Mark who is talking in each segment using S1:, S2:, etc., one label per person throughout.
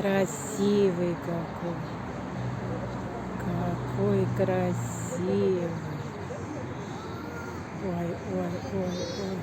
S1: Красивый какой. Какой красивый. Ой, ой, ой, ой.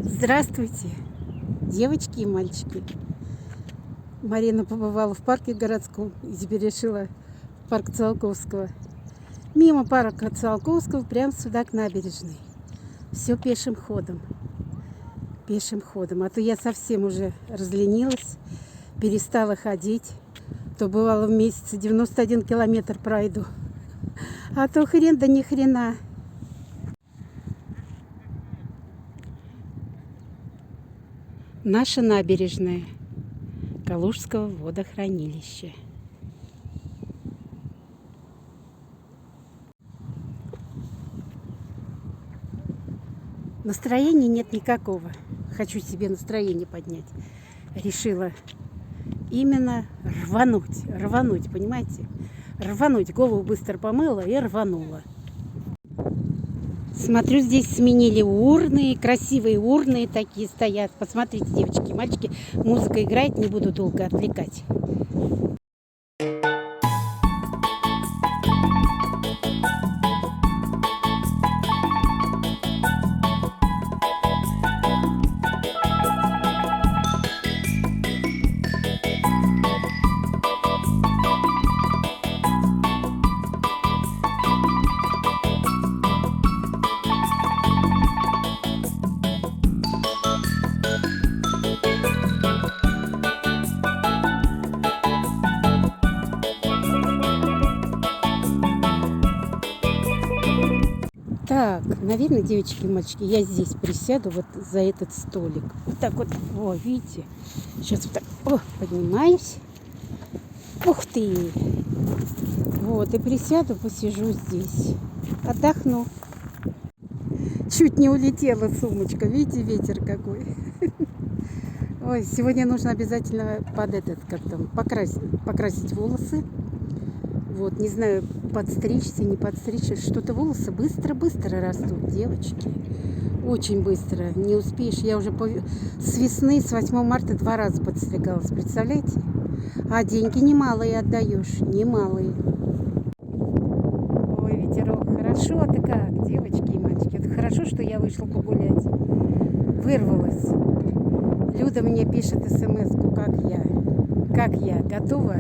S1: Здравствуйте, девочки и мальчики. Марина побывала в парке городском и теперь решила в парк Циолковского. Мимо парка Циолковского прямо сюда, к набережной. Все пешим ходом. Пешим ходом. А то я совсем уже разленилась, перестала ходить. То бывало в месяце 91 километр пройду. А то хрен да ни хрена. Наша набережная Калужского водохранилища. Настроения нет никакого. Хочу себе настроение поднять. Решила именно рвануть, понимаете? Рвануть. Голову быстро помыла и рванула. Смотрю, здесь сменили урны, красивые урны такие стоят. Посмотрите, девочки и мальчики, музыка играет, не буду долго отвлекать. Так, наверное, девочки и мальчики, я здесь присяду вот за этот столик. Вот так вот, о, видите? Сейчас вот так, поднимаюсь. Ух ты! Вот, и присяду, посижу здесь. Отдохну. Чуть не улетела сумочка. Видите, ветер какой. Ой, сегодня нужно обязательно покрасить волосы. Вот, не знаю, подстричься, не подстричься. Что-то волосы быстро-быстро растут, девочки. Очень быстро. Не успеешь. Я уже с весны, с 8 марта 2 раза подстригалась. Представляете? А деньги немалые отдаешь. Немалые. Ой, ветерок. Хорошо-то как, девочки и мальчики. Это хорошо, что я вышла погулять. Вырвалась. Люда мне пишет смс-ку, как я готова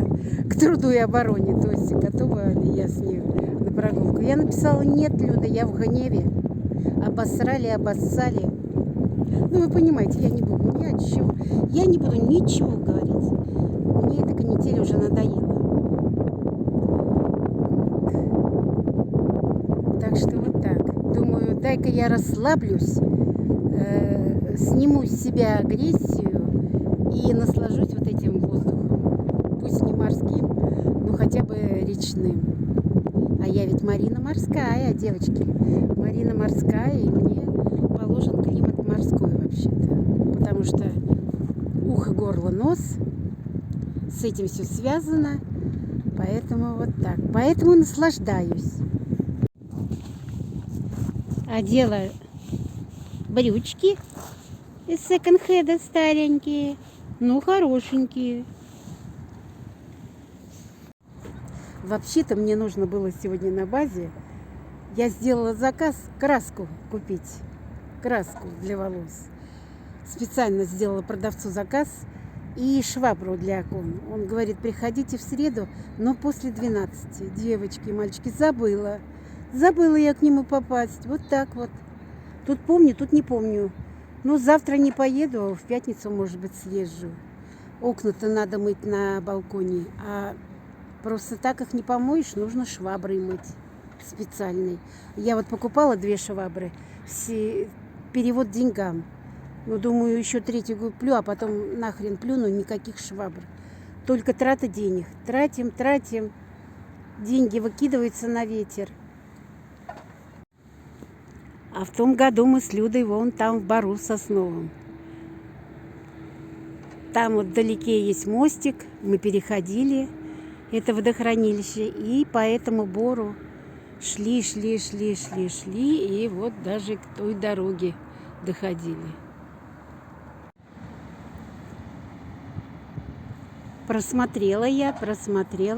S1: к труду и обороне, то есть готова ли я с ней на прогулку. Я написала: нет, Люда, я в гневе. Обоссали. Ну, вы понимаете, я не буду ничего говорить. Мне эта канитель уже надоела. Так что вот так. Думаю, дай-ка я расслаблюсь, сниму с себя агрессию и наслажусь вот этим воздухом. Пусть не морским, но хотя бы речным. А я ведь Марина морская, девочки. Марина морская, и мне положен климат морской вообще-то. Потому что ухо, горло, нос, с этим все связано. Поэтому вот так. Поэтому наслаждаюсь. Одела брючки из секонд-хеда старенькие. Ну, хорошенькие. Вообще-то мне нужно было сегодня на базе. Я сделала заказ краску купить. Краску для волос. Специально сделала продавцу заказ и швабру для окон. Он говорит, приходите в среду, но после 12. Девочки и мальчики, забыла. Забыла я к нему попасть. Вот так вот. Тут помню, тут не помню. Ну, завтра не поеду, а в пятницу, может быть, съезжу. Окна-то надо мыть на балконе, а просто так их не помоешь, нужно шваброй мыть специальной. Я вот покупала 2 швабры, перевод деньгам. Ну, думаю, еще 3-ю куплю, а потом нахрен плюну, никаких швабр. Только трата денег. Тратим, деньги выкидываются на ветер. А в том году мы с Людой вон там в бору сосновом. Там вот вдалеке есть мостик, мы переходили это водохранилище, и по этому бору шли, и вот даже к той дороге доходили. Просмотрела,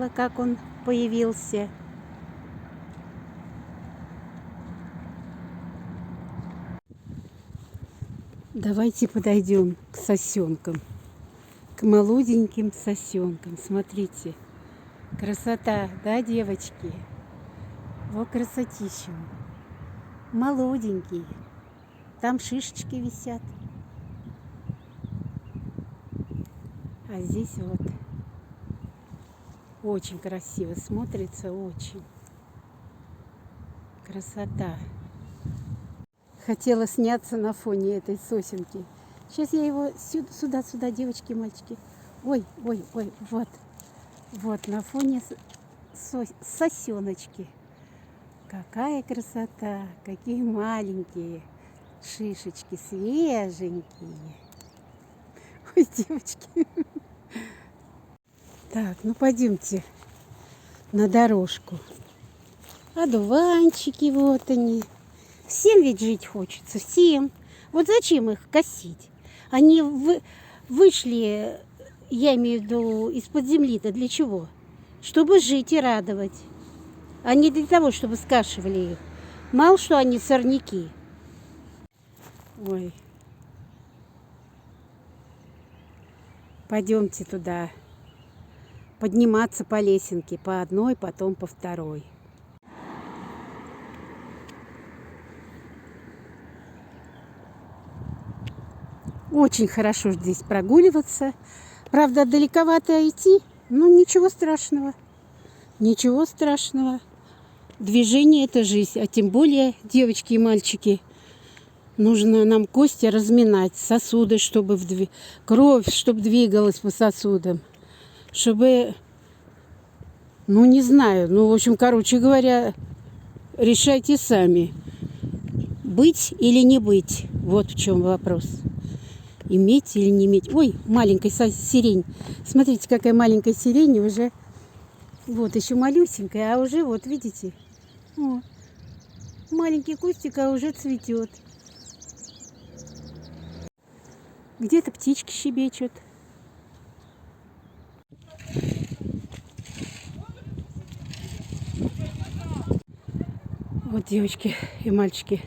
S1: как он появился. Давайте подойдем к сосенкам, к молоденьким сосенкам. Смотрите, красота, да, девочки? Вот красотища. Молоденькие. Там шишечки висят. А здесь вот очень красиво смотрится, очень. Красота. Хотела сняться на фоне этой сосенки. Сейчас я его сюда, девочки, мальчики. Ой, вот на фоне сосеночки. Какая красота, какие маленькие шишечки, свеженькие. Ой, девочки. Так, ну пойдемте на дорожку. Одуванчики, вот они. Всем ведь жить хочется, всем. Вот зачем их косить? Они вышли, я имею в виду, из-под земли-то для чего? Чтобы жить и радовать. А не для того, чтобы скашивали их. Мало что они сорняки. Ой. Пойдемте туда. Подниматься по лесенке. По одной, потом по второй. Очень хорошо здесь прогуливаться. Правда, далековато идти, но ничего страшного. Ничего страшного. Движение – это жизнь. А тем более, девочки и мальчики, нужно нам кости разминать, сосуды, чтобы кровь, чтобы двигалась по сосудам. Чтобы, ну не знаю, ну в общем, короче говоря, решайте сами. Быть или не быть. Вот в чем вопрос. Иметь или не иметь. Ой, маленькая сирень. Смотрите, какая маленькая сирень уже. Вот, еще малюсенькая, а уже, вот, видите. О, маленький кустик, а уже цветет. Где-то птички щебечут. Вот, девочки и мальчики,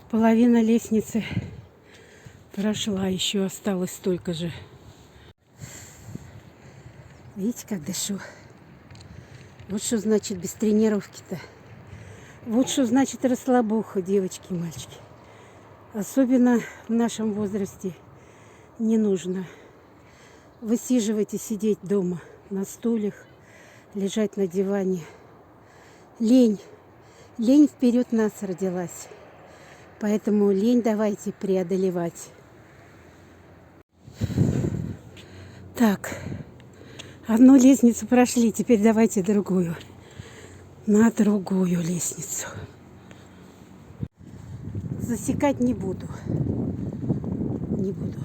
S1: половина лестницы прошла, еще осталось столько же. Видите, как дышу? Вот что значит без тренировки-то. Вот что значит расслабуха, девочки и мальчики. Особенно в нашем возрасте не нужно высиживать и сидеть дома на стульях, лежать на диване. Лень. Лень вперед нас родилась. Поэтому лень давайте преодолевать. Так, одну лестницу прошли, теперь давайте другую. На другую лестницу. Засекать не буду. Не буду.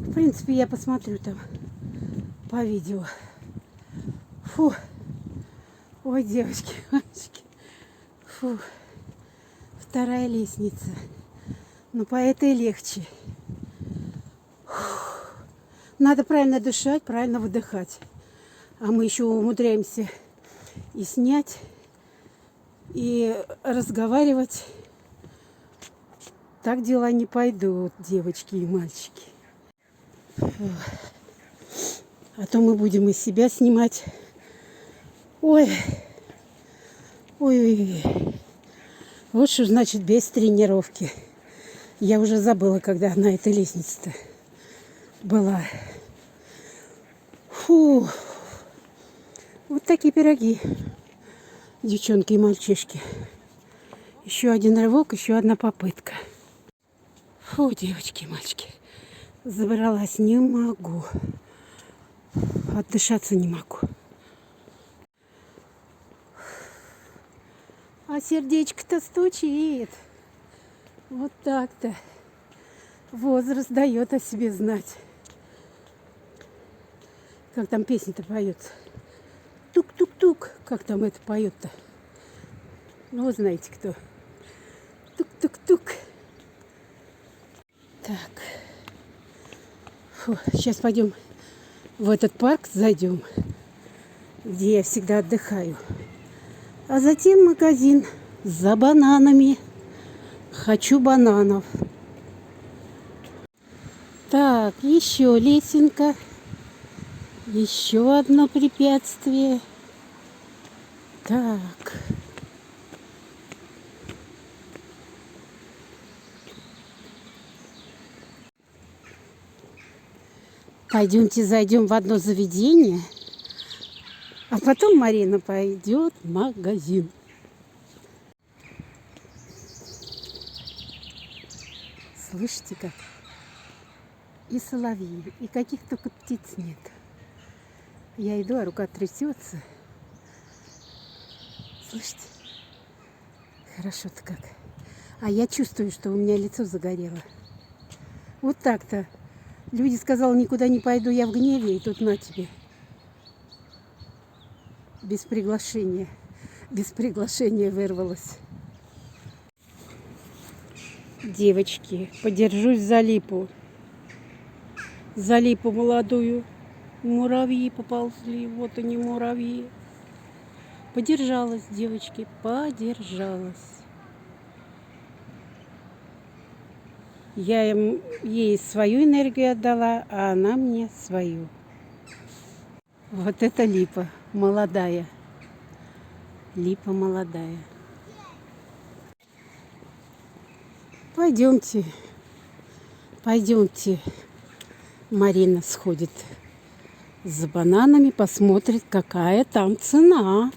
S1: В принципе, я посмотрю там по видео. Фу. Ой, девочки, мальчики. Фу. Вторая лестница. Но по этой легче. Фу. Надо правильно дышать, правильно выдыхать. А мы еще умудряемся и снять, и разговаривать. Так дела не пойдут, девочки и мальчики. А то мы будем из себя снимать. Ой. Ой. Вот что значит без тренировки. Я уже забыла, когда на этой лестнице-то была. Фу. Вот такие пироги, девчонки и мальчишки. Еще один рывок, еще одна попытка. Фу, девочки и мальчики. Забралась, не могу. Отдышаться не могу. А сердечко-то стучит. Вот так-то. Возраст дает о себе знать. Как там песня-то поется? Тук-тук-тук. Как там это поет-то? Ну, вы знаете кто. Тук-тук-тук. Так. Фу, сейчас пойдем в этот парк, зайдем, где я всегда отдыхаю. А затем магазин за бананами. Хочу бананов. Так, еще лесенка. Еще одно препятствие. Так. Пойдемте зайдем в одно заведение, а потом Марина пойдет в магазин. Слышите как? И соловьи, и каких только птиц нет. Я иду, а рука трясется. Слышите? Хорошо-то как. А я чувствую, что у меня лицо загорело. Вот так-то. Люди сказали, никуда не пойду, я в гневе, и тут на тебе. Без приглашения. Без приглашения вырвалась. Девочки, подержусь за липу. За липу молодую. Муравьи поползли. Вот они, муравьи. Подержалась, девочки, подержалась. Я ей свою энергию отдала, а она мне свою. Вот это липа молодая. Липа молодая. Пойдемте. Пойдемте. Марина сходит за бананами, посмотрит, какая там цена.